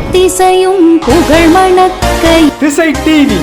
எத்திசையும் புகழ் மணக்க திசை டிவி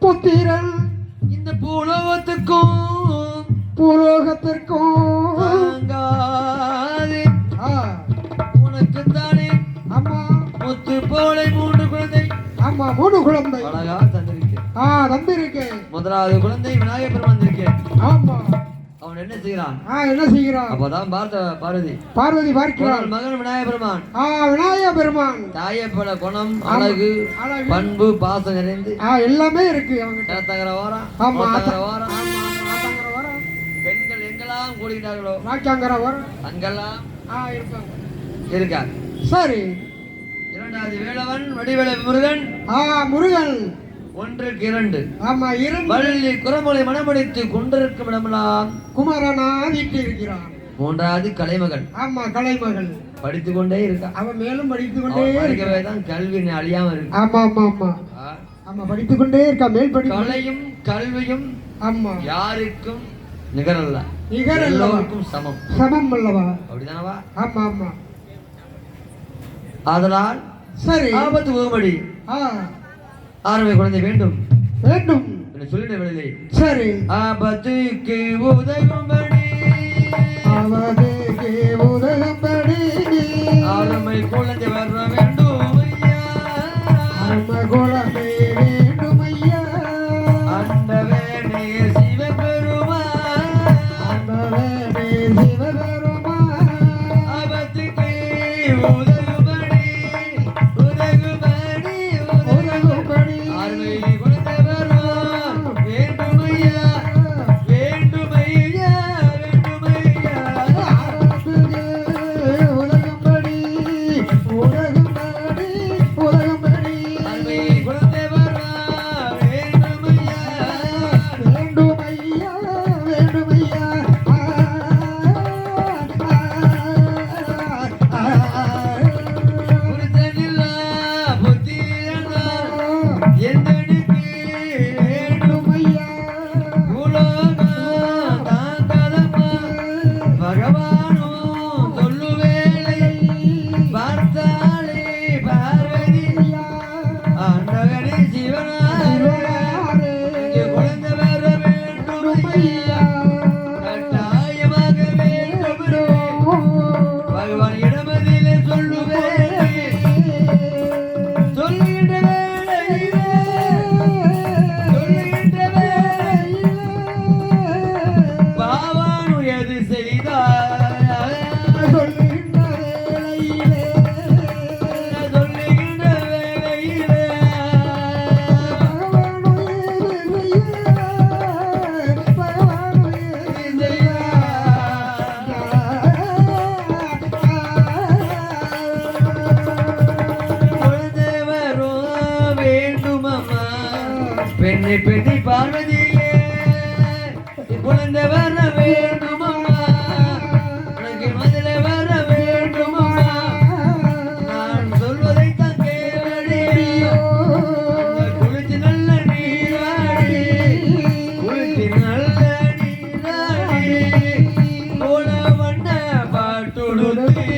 புத்திரன் இந்த பூலோகத்திற்கும் உனக்கு தானே அம்மா முத்து போலை 3 குழந்தை. ஆமா 3 குழந்தை அழகா தந்திருக்கேன். தந்திருக்கேன். முதலாவது குழந்தை விநாயகர் பெருமான் வந்திருக்கேன். ஆமா அவன் என்ன செய்கிறான்? என்ன செய்கிறான்? அப்பதான் பார்வதி பார்க்கிறான். மகன் விநாயகர் பெருமான். விநாயகர் பெருமான் தாயப்பட குணம், அழகு, பண்பு, பாசம் நிறைந்து எல்லாமே இருக்கு அவங்க. பெண்கள் எங்கெல்லாம் கூடுகிறார்களோ அங்கெல்லாம் இருக்கார். சரி. இரண்டாவது வேலவன் வடிவேல முருகன். ஒன்றுக்கு 2. ஆமா 2. வள்ளி குரமொழி மனமடித்து கொண்டிருக்கும் இடமெல்லாம் குமரனா வீட்டு இருக்கிறான். மூன்றாவது கலைமகள். ஆமா கலைமகள் படித்துக் கொண்டே இருக்கா. அவன் மேலும் படித்துக் கொண்டே இருக்கவே தான் கல்வி அழியாம இருக்கு. ஆமா ஆமா ஆமா ஆமா படித்துக் கொண்டே இருக்கா. மேல் படி கலையும் கல்வியும் ஆமா யாருக்கும் நிகரல்ல. எல்லோருக்கும் சமம் அல்லவா? அப்படிதானவா? ஆமா ஆமா. அதனால் சரி ஆபத்து உதவும்படி ஆரம்ப குழந்தை வேண்டும் என்று சொல்லிட விடலை. சரி ஆபத்துக்கு உதவும்படி ஆரம்பை குழந்தை வர வேண்டும் ஐயா. அண்டவேனே சிவபெருமான். ஆபத்துக்கு உதவும்படி ஆரம்பை குழந்தை வர வேண்டும் ஐயா. என்னை பெண்ணை பார்வதியே குழந்தை வர வேண்டுமா உனக்கு மதுர வர வேண்டுமா நான் சொல்வதை தான் கேளடியோ குளிச்சு நல்ல நீராடி குளிச்சு நல்ல நீராடி போல வண்ண பாட்டுடுத்தி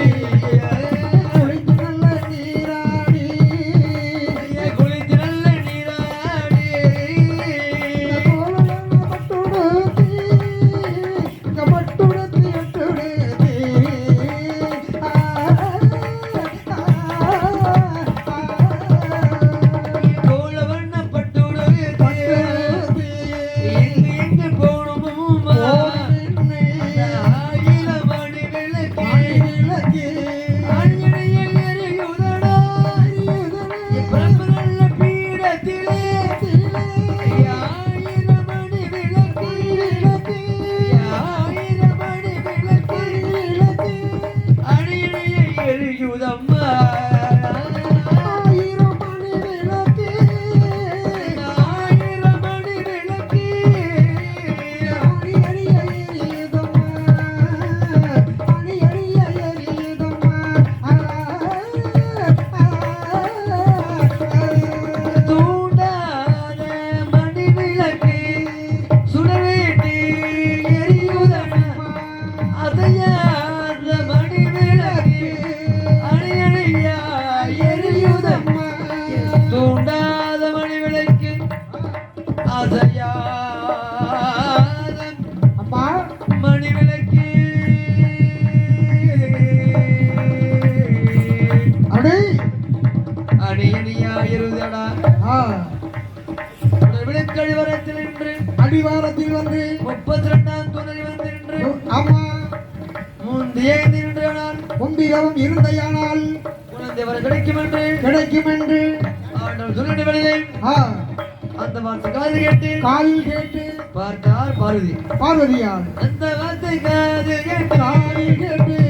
அடிவாரத்தில் வந்து 32ஆம் துணை வந்து நின்று ஆமா முந்தைய நின்றால் முந்திரவும் இருந்தையானால் குழந்தை வர கிடைக்கும் என்று ஆண்டவர் சொல்லிட்டு வெளியே அந்த வார்த்தை காதில் கேட்டு பார்த்தார் பார்வதியால் பார்வதியால் அந்த வார்த்தை காதில் கேட்டு